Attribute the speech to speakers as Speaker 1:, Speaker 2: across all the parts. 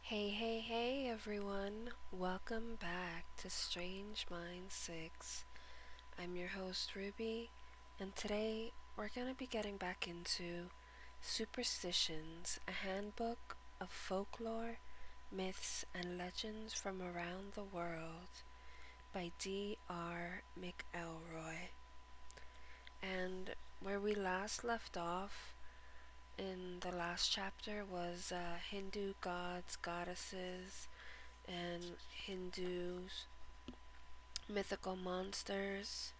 Speaker 1: Hey, hey, hey, everyone. Welcome back to Strange Minds 6. I'm your host, Ruby, and today we're going to be getting back into Superstitions, a handbook of folklore, myths, and legends from around the world by D.R. McElroy. And where we last left off in the last chapter was Hindu gods, goddesses, and Hindus, mythical monsters.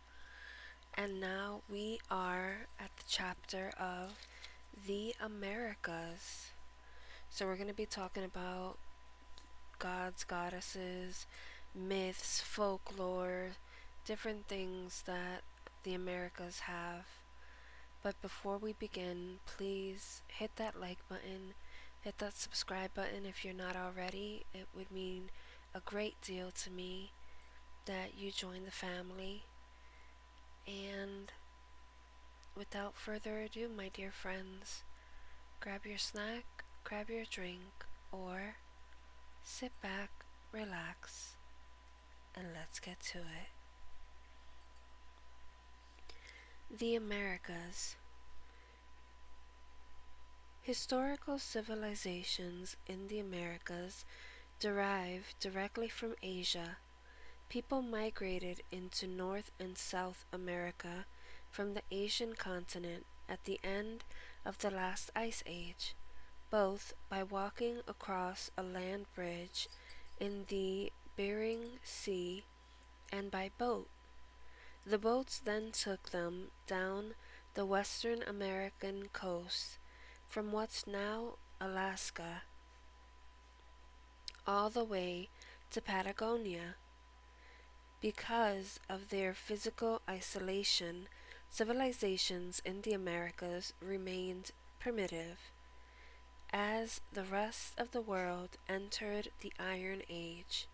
Speaker 1: And now we are at the chapter of the Americas. So we're going to be talking about gods, goddesses, myths, folklore, different things that the Americas have. But before we begin, please hit that like button, hit that subscribe button if you're not already. It would mean a great deal to me that you join the family. And without further ado, my dear friends, grab your snack, grab your drink, or sit back, relax, and let's get to it. The Americas. Historical civilizations in the Americas derive directly from Asia. People migrated into North and South America from the Asian continent at the end of the last ice age, both by walking across a land bridge in the Bering Sea and by boat. The boats then took them down the western American coast from what's now Alaska all the way to Patagonia. Because of their physical isolation, civilizations in the Americas remained primitive. As the rest of the world entered the Iron Age,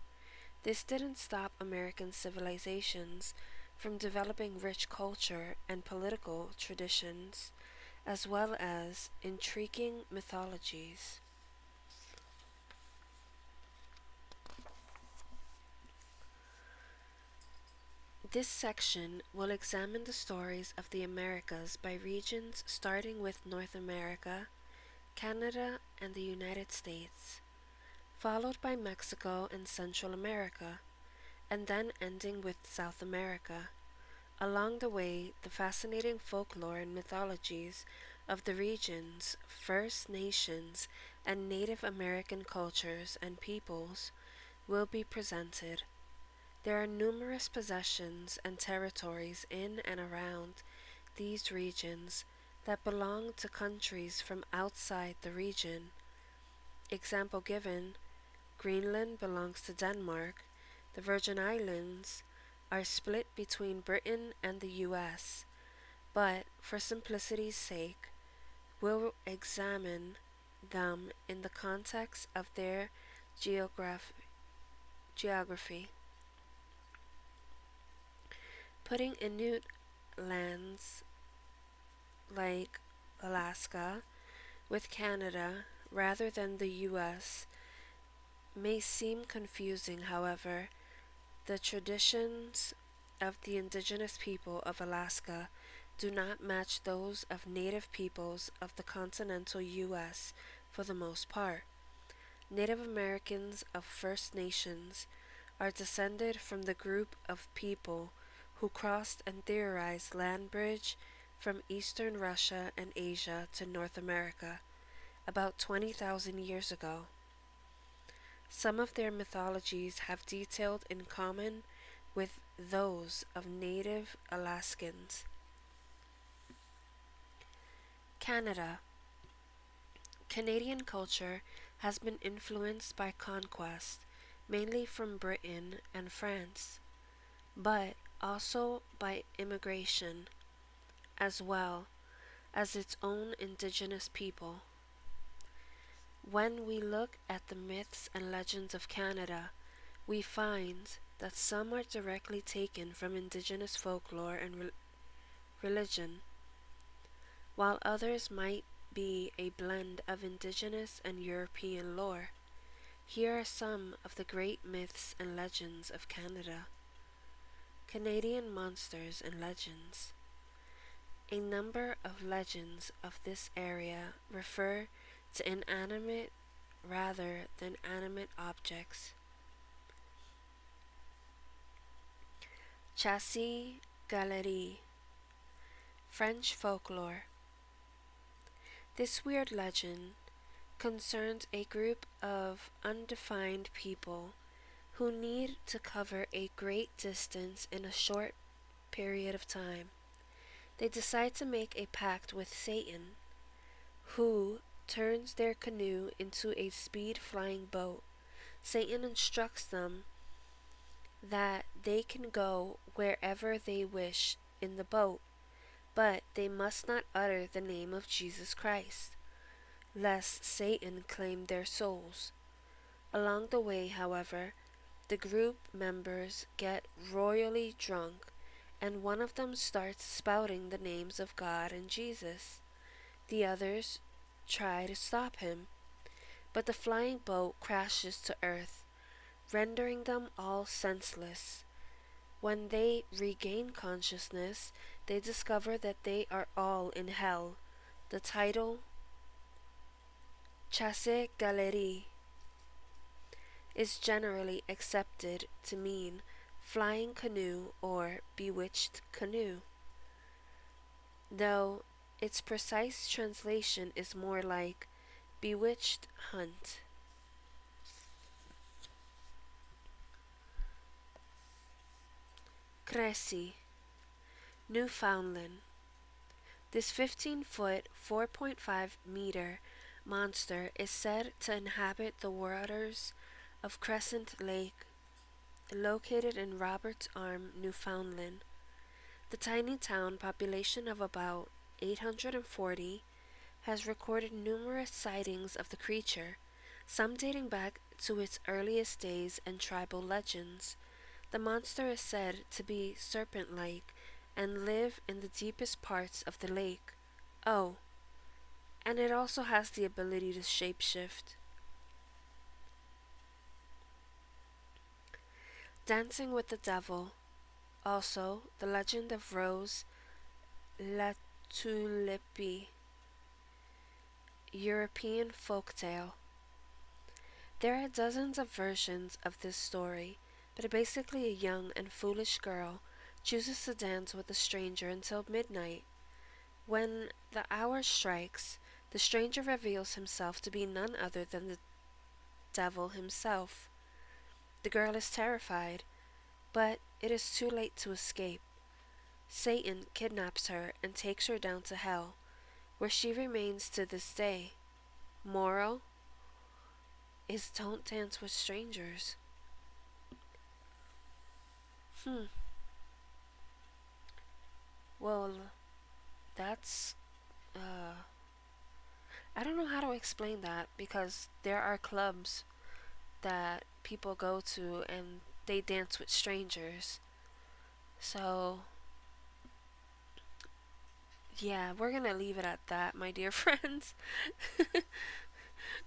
Speaker 1: this didn't stop American civilizations from developing rich culture and political traditions, as well as intriguing mythologies. This section will examine the stories of the Americas by regions starting with North America, Canada, and the United States, followed by Mexico and Central America, and then ending with South America. Along the way, the fascinating folklore and mythologies of the regions, First Nations, and Native American cultures and peoples will be presented. There are numerous possessions and territories in and around these regions that belong to countries from outside the region. Example given: Greenland belongs to Denmark. The Virgin Islands are split between Britain and the US, but for simplicity's sake, we'll examine them in the context of their geography. Putting Inuit lands like Alaska with Canada rather than the US may seem confusing. However, the traditions of the indigenous people of Alaska do not match those of native peoples of the continental US for the most part. Native Americans of First Nations are descended from the group of people who crossed and theorized land bridge from eastern Russia and Asia to North America about 20,000 years ago. Some of their mythologies have detailed in common with those of native Alaskans. Canada. Canadian culture has been influenced by conquest, mainly from Britain and France, but also by immigration, as well as its own indigenous people. When we look at the myths and legends of Canada, we find that some are directly taken from indigenous folklore and religion, while others might be a blend of indigenous and European lore. Here are some of the great myths and legends of Canada. Canadian monsters and legends. A number of legends of this area refer to inanimate rather than animate objects. Chasse Galerie, French folklore. This weird legend concerns a group of undefined people who need to cover a great distance in a short period of time. They decide to make a pact with Satan, who turns their canoe into a speed-flying boat. Satan instructs them that they can go wherever they wish in the boat, but they must not utter the name of Jesus Christ, lest Satan claim their souls. Along the way, however, the group members get royally drunk, and one of them starts spouting the names of God and Jesus. The others try to stop him, but the flying boat crashes to earth, rendering them all senseless. When they regain consciousness, they discover that they are all in hell. The title, Chasse Galerie, is generally accepted to mean flying canoe or bewitched canoe, though its precise translation is more like bewitched hunt. Cressy, Newfoundland. This 15-foot, 4.5-meter monster is said to inhabit the waters of Crescent Lake, located in Roberts Arm, Newfoundland. The tiny town, population of about 840, has recorded numerous sightings of the creature, some dating back to its earliest days and tribal legends. The monster is said to be serpent-like and live in the deepest parts of the lake. Oh, and it also has the ability to shapeshift. Dancing with the Devil. Also, the legend of Rose Latulippe, European folktale. There are dozens of versions of this story, but basically a young and foolish girl chooses to dance with a stranger until midnight. When the hour strikes, the stranger reveals himself to be none other than the devil himself. The girl is terrified, but it is too late to escape. Satan kidnaps her and takes her down to hell, where she remains to this day. Moral is don't dance with strangers. Well, that's, I don't know how to explain that, because there are clubs that people go to and they dance with strangers. So, yeah, we're gonna leave it at that, my dear friends.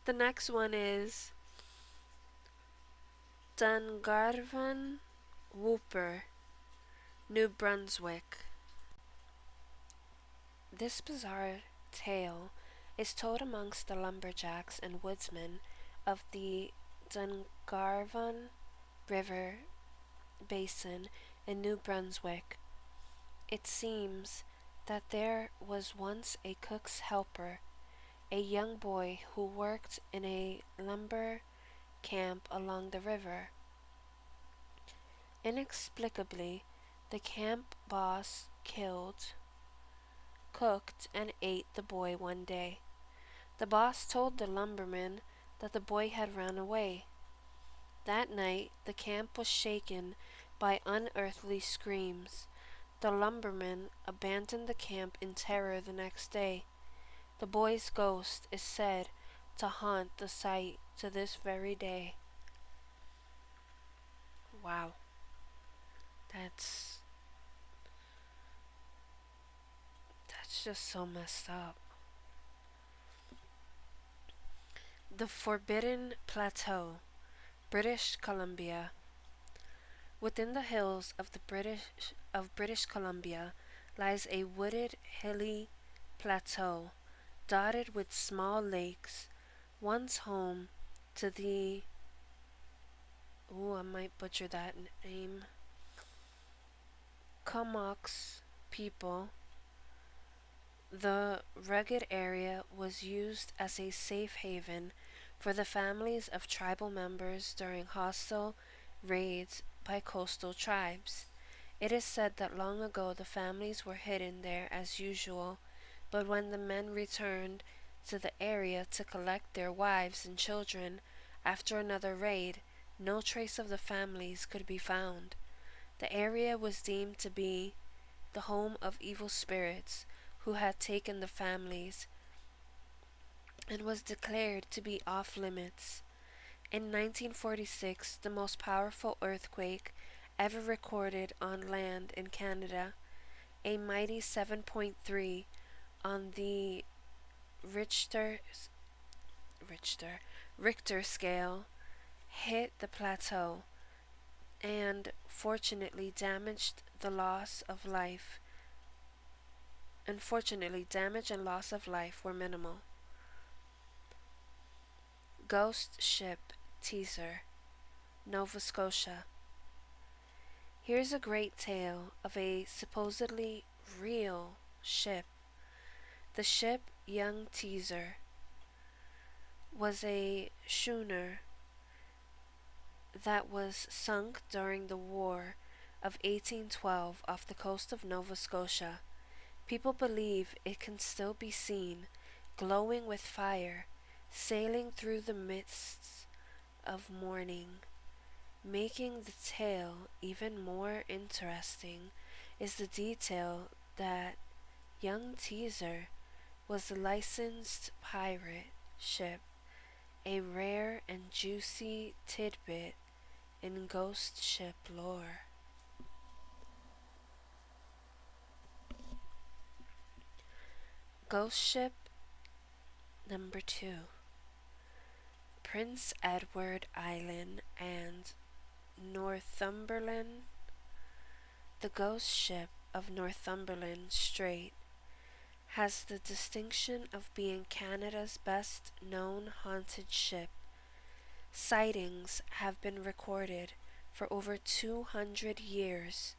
Speaker 1: The next one is Dungarvan Whooper, New Brunswick. This bizarre tale is told amongst the lumberjacks and woodsmen of the Dungarvan River Basin in New Brunswick. It seems that there was once a cook's helper, a young boy who worked in a lumber camp along the river. Inexplicably, the camp boss killed, cooked, and ate the boy one day. The boss told the lumberman that the boy had run away. That night, the camp was shaken by unearthly screams. The lumberman abandoned the camp in terror the next day. The boy's ghost is said to haunt the site to this very day. Wow. That's just so messed up. The Forbidden Plateau, British Columbia. Within the hills of British Columbia lies a wooded, hilly plateau dotted with small lakes, once home to the I might butcher that name. Comox people. The rugged area was used as a safe haven for the families of tribal members during hostile raids by coastal tribes. It is said that long ago the families were hidden there as usual, but when the men returned to the area to collect their wives and children after another raid, no trace of the families could be found. The area was deemed to be the home of evil spirits who had taken the families and was declared to be off limits. In 1946, the most powerful earthquake ever recorded on land in Canada, a mighty 7.3 on the Richter, Richter scale, hit the plateau and fortunately damaged the loss of life. Unfortunately, damage and loss of life were minimal. Ghost Ship Teaser, Nova Scotia. Here's a great tale of a supposedly real ship. The ship Young Teaser was a schooner that was sunk during the War of 1812 off the coast of Nova Scotia. People believe it can still be seen, glowing with fire, sailing through the mists of morning. Making the tale even more interesting is the detail that Young Teaser was a licensed pirate ship, a rare and juicy tidbit in ghost ship lore. Ghost Ship number 2. Prince Edward Island and Northumberland. The ghost ship of Northumberland Strait has the distinction of being Canada's best known haunted ship. Sightings have been recorded for over 200 years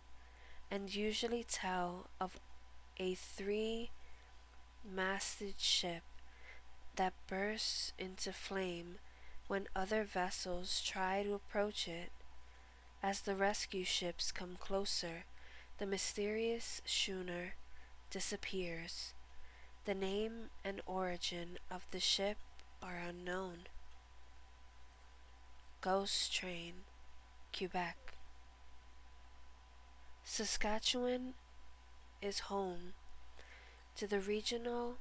Speaker 1: and usually tell of a 3-masted ship that bursts into flame when other vessels try to approach it. As the rescue ships come closer, the mysterious schooner disappears. The name and origin of the ship are unknown. Ghost Train, Quebec. Saskatchewan is home to the regional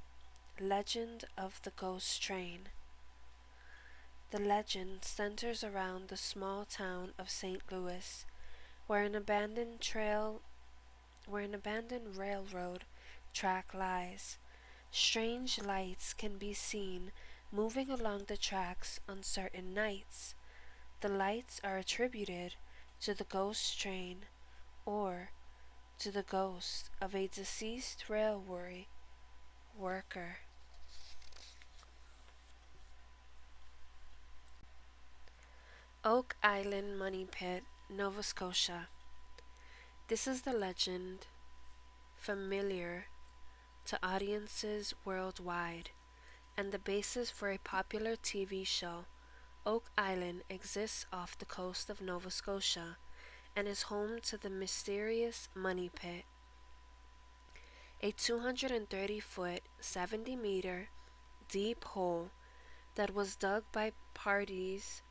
Speaker 1: legend of the Ghost Train. The legend centers around the small town of St. Louis, where an abandoned railroad track lies. Strange lights can be seen moving along the tracks on certain nights. The lights are attributed to the ghost train or to the ghost of a deceased railway worker. Oak Island Money Pit, Nova Scotia. This is the legend familiar to audiences worldwide and the basis for a popular TV show. Oak Island exists off the coast of Nova Scotia and is home to the mysterious Money Pit, a 230-foot, 70-meter deep hole that was dug by parties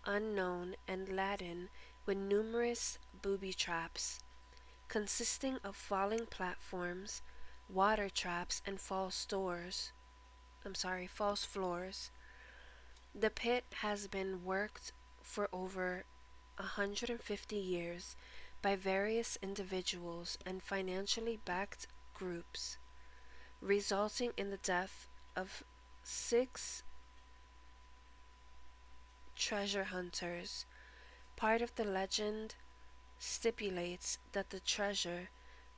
Speaker 1: unknown and laden with numerous booby traps, consisting of falling platforms, water traps, and false floors. The pit has been worked for over 150 years by various individuals and financially backed groups, resulting in the death of 6 treasure hunters. Part of the legend stipulates that the treasure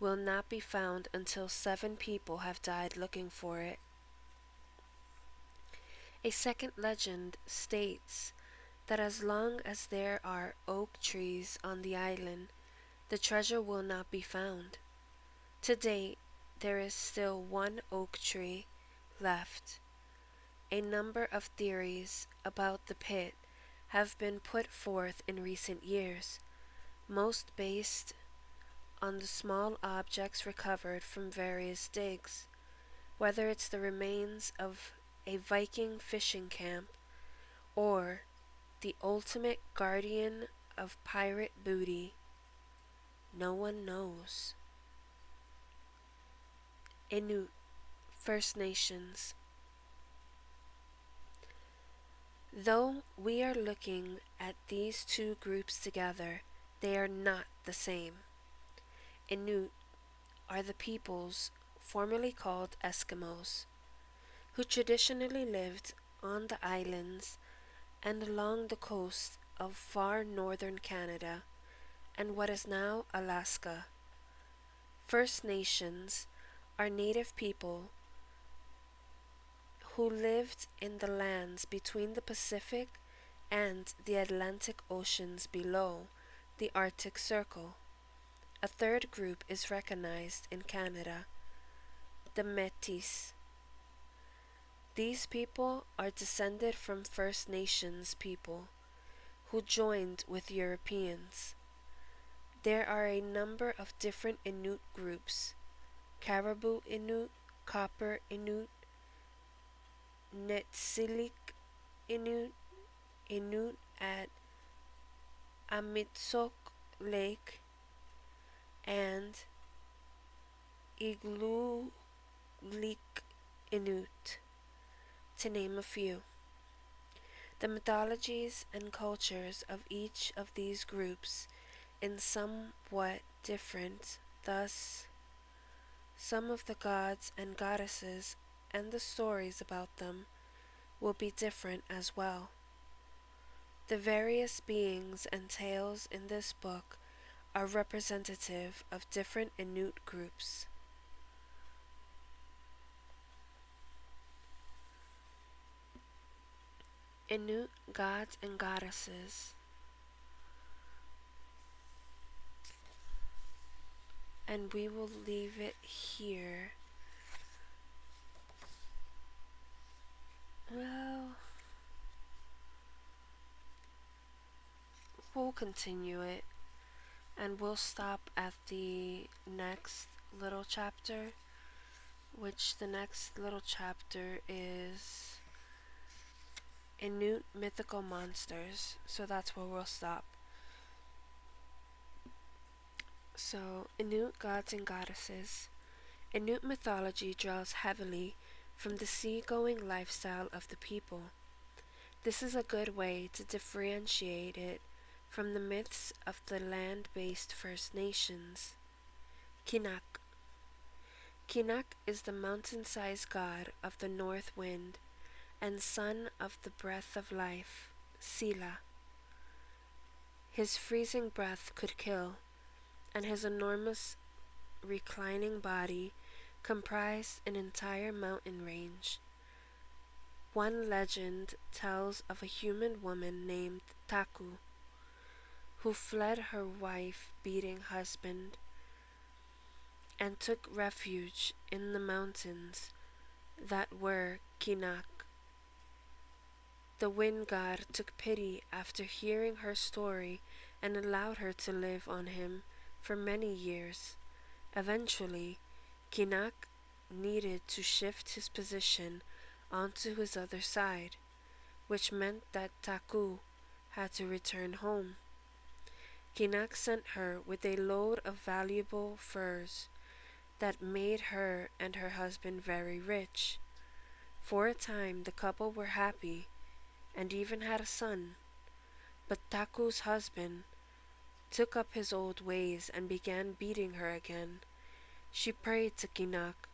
Speaker 1: will not be found until 7 people have died looking for it. A second legend states that as long as there are oak trees on the island, the treasure will not be found. To date, there is still one oak tree left. A number of theories about the pit have been put forth in recent years, most based on the small objects recovered from various digs, whether it's the remains of a Viking fishing camp or the ultimate guardian of pirate booty. No one knows. Inuit, First Nations. Though we are looking at these two groups together, they are not the same. Inuit are the peoples formerly called Eskimos, who traditionally lived on the islands and along the coast of far northern Canada and what is now Alaska. First Nations are native people who lived in the lands between the Pacific and the Atlantic Oceans below the Arctic Circle. A third group is recognized in Canada, the Métis. These people are descended from First Nations people who joined with Europeans. There are a number of different Inuit groups: Caribou Inuit, Copper Inuit, Netsilik Inuit, Inuit at Amitsok Lake, and Igloolik Inuit, to name a few. The mythologies and cultures of each of these groups is somewhat different, thus some of the gods and goddesses and the stories about them will be different as well. The various beings and tales in this book are representative of different Inuit groups. Inuit gods and goddesses. And we will leave it here. Well, we'll continue it, and we'll stop at the next little chapter, which the next little chapter is Inuit mythical monsters. So that's where we'll stop. So, Inuit gods and goddesses. Inuit mythology draws heavily from the seagoing lifestyle of the people. This is a good way to differentiate it from the myths of the land-based First Nations. Kinak. Kinak is the mountain-sized god of the north wind and son of the breath of life, Sila. His freezing breath could kill, and his enormous reclining body comprised an entire mountain range. One legend tells of a human woman named Taku, who fled her wife-beating husband and took refuge in the mountains that were Kinak. The wind god took pity after hearing her story and allowed her to live on him for many years. Eventually, Kinak needed to shift his position onto his other side, which meant that Taku had to return home. Kinak sent her with a load of valuable furs that made her and her husband very rich. For a time, the couple were happy and even had a son, but Taku's husband took up his old ways and began beating her again. She prayed to Kinak,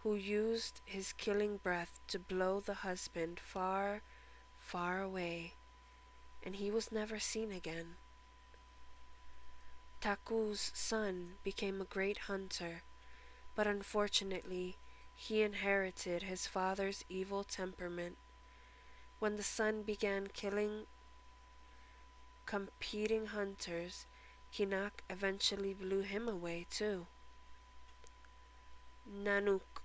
Speaker 1: who used his killing breath to blow the husband far, far away. and he was never seen again. Taku's son became a great hunter, but unfortunately, he inherited his father's evil temperament. When the son began killing competing hunters, Kinak eventually blew him away too. Nanook.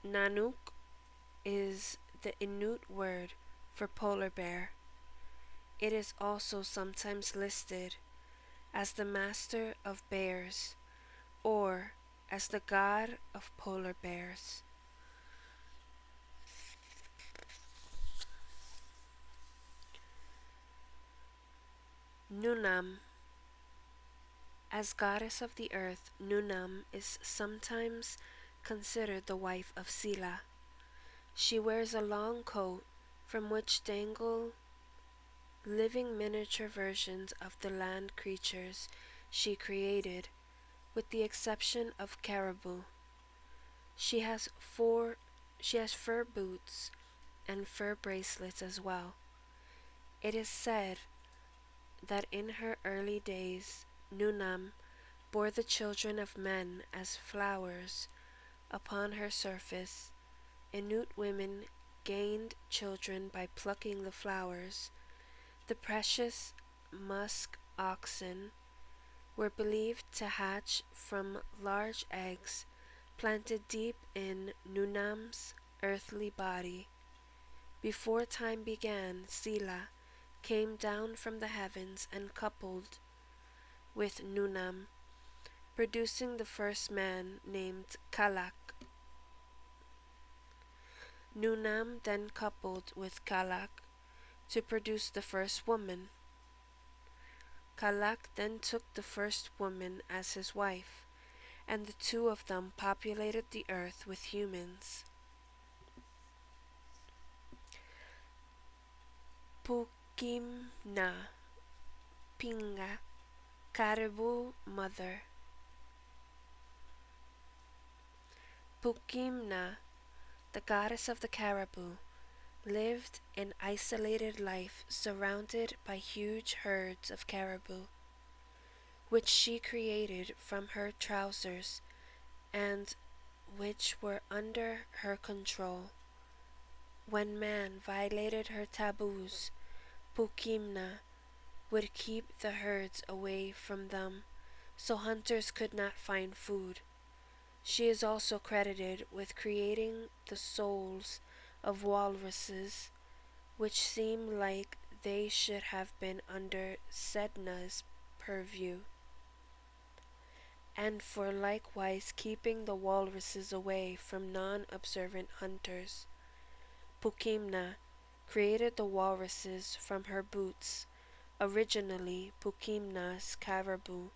Speaker 1: Nanook is the Inuit word for polar bear. It is also sometimes listed as the master of bears or as the god of polar bears. Nunam. As goddess of the earth, Nunam is sometimes considered the wife of Sila. She wears a long coat from which dangle living miniature versions of the land creatures she created, with the exception of caribou. She has fur boots and fur bracelets as well. It is said that in her early days, Nunam bore the children of men as flowers upon her surface. Inuit women gained children by plucking the flowers. The precious musk oxen were believed to hatch from large eggs planted deep in Nunam's earthly body. Before time began, Sila came down from the heavens and coupled with Nunam, producing the first man named Kalak. Nunam then coupled with Kalak to produce the first woman. Kalak then took the first woman as his wife, and the two of them populated the earth with humans. Pukimna Pinga, Caribou Mother. Pukimna, the goddess of the caribou, lived an isolated life surrounded by huge herds of caribou, which she created from her trousers and which were under her control. When man violated her taboos, Pukimna would keep the herds away from them so hunters could not find food. She is also credited with creating the souls of walruses, which seem like they should have been under Sedna's purview, and for likewise keeping the walruses away from non-observant hunters. Pukimna created the walruses from her boots. Originally, Pukimna's caribou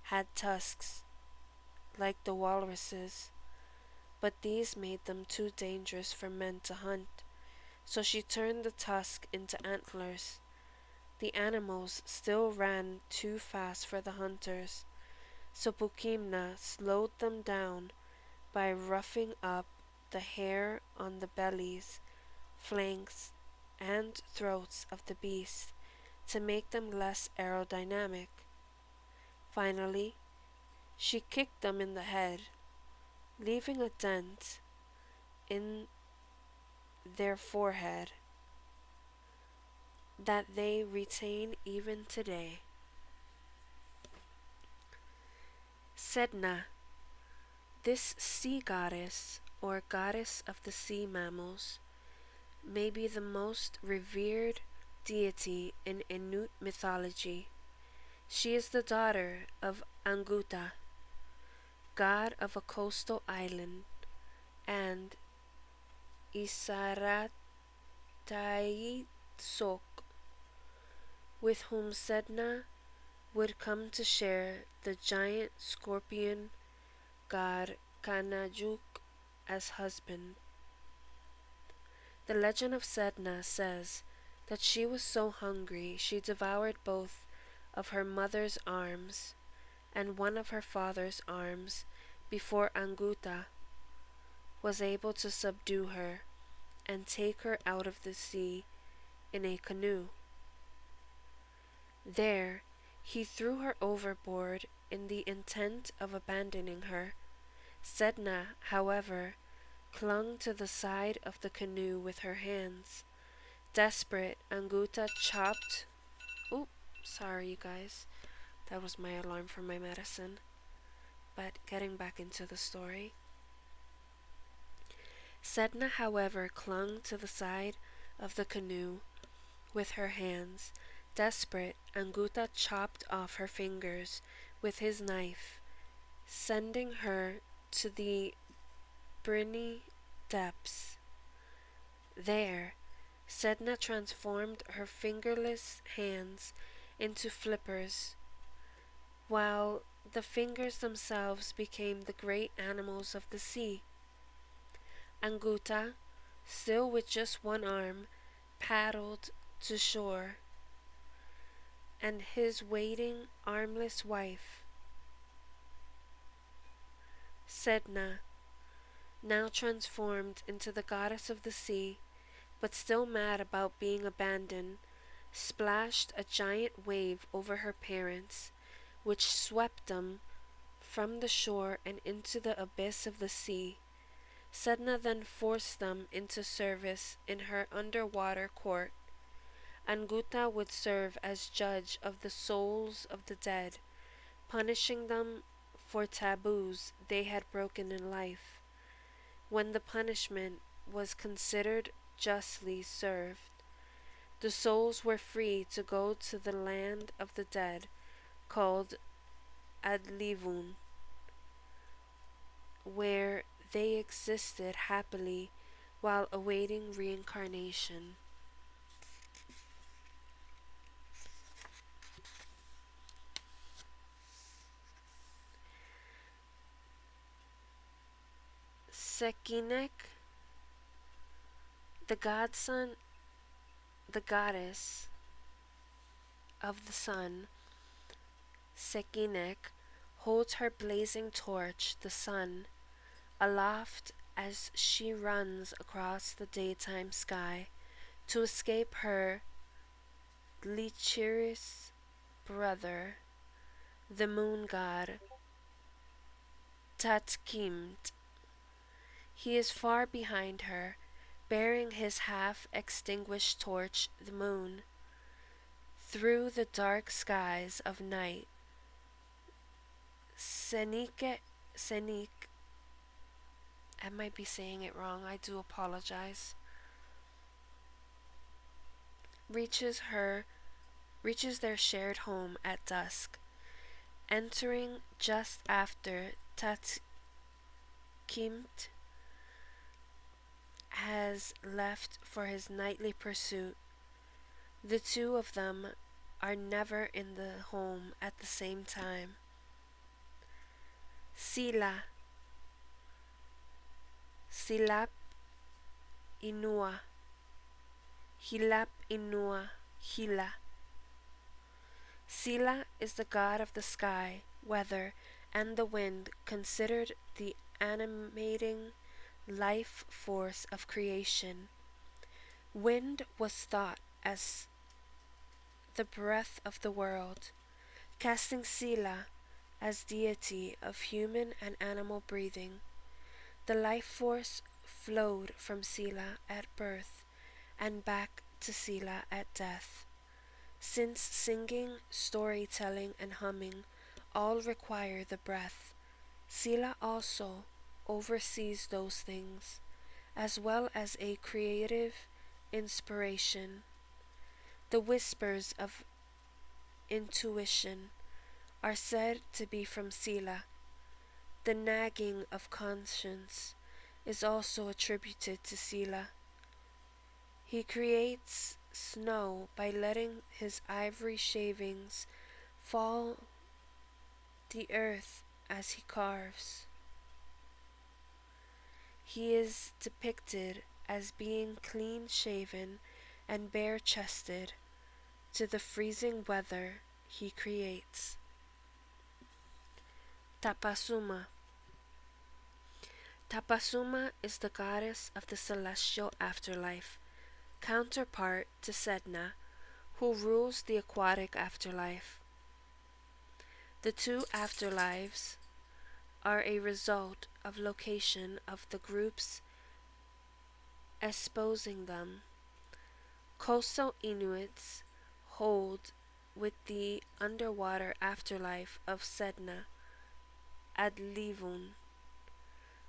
Speaker 1: had tusks, like the walruses, but these made them too dangerous for men to hunt, so she turned the tusk into antlers. The animals still ran too fast for the hunters, so Pukimna slowed them down by roughing up the hair on the bellies, flanks, and throats of the beasts to make them less aerodynamic. Finally, she kicked them in the head, leaving a dent in their forehead that they retain even today. Sedna, this sea goddess, or goddess of the sea mammals, may be the most revered deity in Inuit mythology. She is the daughter of Anguta, god of a coastal island, and Isaratai Sok, with whom Sedna would come to share the giant scorpion god Kanajuk as husband. The legend of Sedna says that she was so hungry she devoured both of her mother's arms and one of her father's arms before Anguta was able to subdue her, and take her out of the sea in a canoe. There he threw her overboard in the intent of abandoning her. Sedna, however, clung to the side of the canoe with her hands. Desperate, Anguta chopped. Oop, sorry, you guys. That was my alarm for my medicine. But getting back into the story. Sedna, however, clung to the side of the canoe with her hands. Desperate, Anguta chopped off her fingers with his knife, sending her to the briny depths. There, Sedna transformed her fingerless hands into flippers, while the fingers themselves became the great animals of the sea. Anguta, still with just one arm, paddled to shore, and his waiting, armless wife, Sedna, now transformed into the goddess of the sea, but still mad about being abandoned, splashed a giant wave over her parents, which swept them from the shore and into the abyss of the sea. Sedna then forced them into service in her underwater court. Anguta would serve as judge of the souls of the dead, punishing them for taboos they had broken in life. When the punishment was considered justly served, the souls were free to go to the land of the dead, called Adlivun, where they existed happily while awaiting reincarnation. Sekinek, the godson, the goddess of the sun, Sekinek, holds her blazing torch, the sun, aloft as she runs across the daytime sky to escape her lecherous brother, the moon god, Tatkimt. He is far behind her, bearing his half-extinguished torch, the moon. Through the dark skies of night, Senik, I might be saying it wrong, I do apologize, reaches their shared home at dusk, entering just after Tatkimt has left for his nightly pursuit. The two of them are never in the home at the same time. Sila, Silap Inua, Hilap Inua, Hila. Sila is the god of the sky, weather, and the wind, considered the animating life force of creation. Wind was thought as the breath of the world, casting Sila as deity of human and animal breathing. The life force flowed from Sila at birth and back to Sila at death. Since singing, storytelling, and humming all require the breath, Sila also oversees those things, as well as a creative inspiration. The whispers of intuition are said to be from Sila. The nagging of conscience is also attributed to Sila. He creates snow by letting his ivory shavings fall the earth as he carves. He is depicted as being clean-shaven and bare-chested to the freezing weather he creates. Tapasuma. Tapasuma is the goddess of the celestial afterlife, counterpart to Sedna, who rules the aquatic afterlife. The two afterlives are a result of location of the groups espousing them. Coastal Inuits hold with the underwater afterlife of Sedna ad Livun,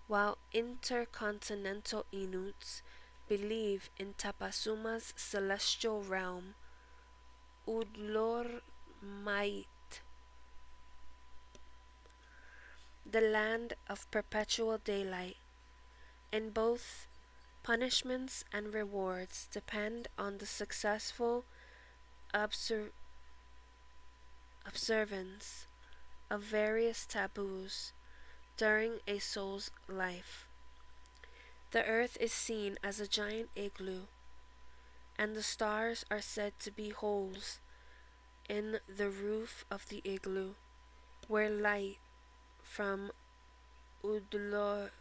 Speaker 1: while intercontinental Inuits believe in Tapasuma's celestial realm, Udlor Mait, the land of perpetual daylight. In both, punishments and rewards depend on the successful observance of various taboos during a soul's life. The earth is seen as a giant igloo, and the stars are said to be holes in the roof of the igloo, where light from Udlormait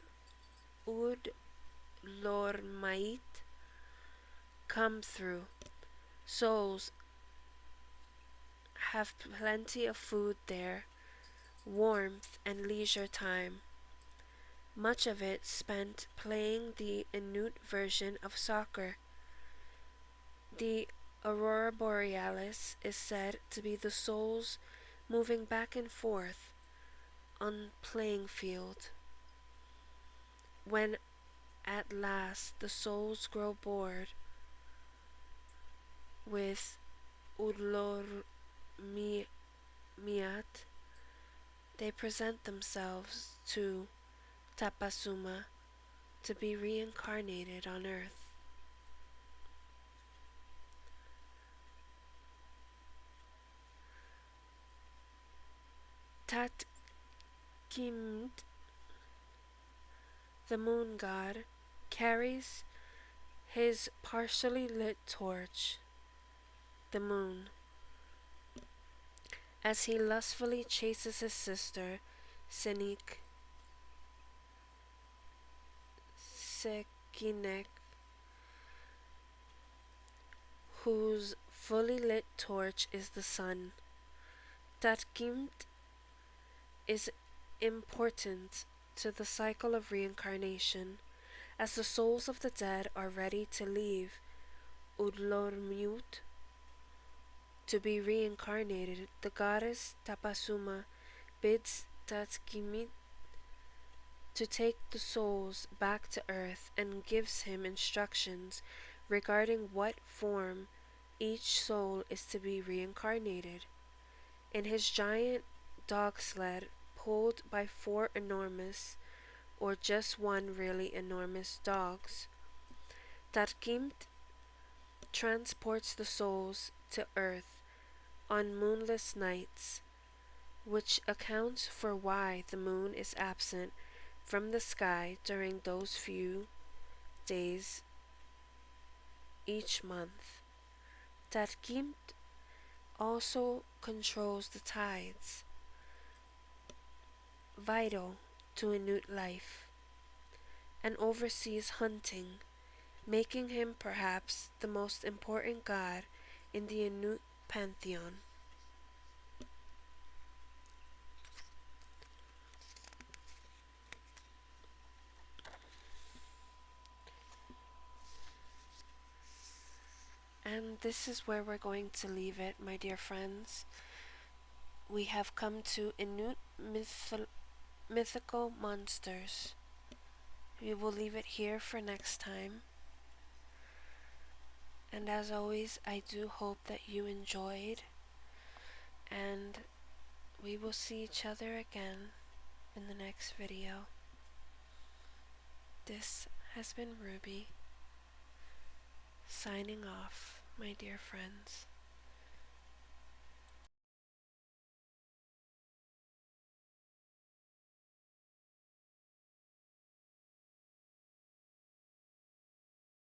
Speaker 1: come through. Souls have plenty of food there, warmth and leisure time, much of it spent playing the Inuit version of soccer. The aurora borealis is said to be the souls moving back and forth on playing field. When at last the souls grow bored with Udlor Miat, they present themselves to Tapasuma to be reincarnated on earth. Tatkimt, the moon god, carries his partially lit torch, the moon, as he lustfully chases his sister, Sekinek, whose fully lit torch is the sun. Tatkimt is important to the cycle of reincarnation, as the souls of the dead are ready to leave Udlormut to be reincarnated. The goddess Tapasuma bids Tatkimt to take the souls back to earth and gives him instructions regarding what form each soul is to be reincarnated. In his giant dog sled pulled by 4 enormous, or just one really enormous dogs, Tatkimt transports the souls to earth on moonless nights, which accounts for why the moon is absent from the sky during those few days each month. Tatkimt also controls the tides, vital to Inuit life, and oversees hunting, making him perhaps the most important god in the Inuit pantheon. And this is where we're going to leave it, my dear friends. We have come to Inuit mythical monsters. We will leave it here for next time. And as always, I do hope that you enjoyed, and we will see each other again in the next video. This has been Ruby, signing off, my dear friends.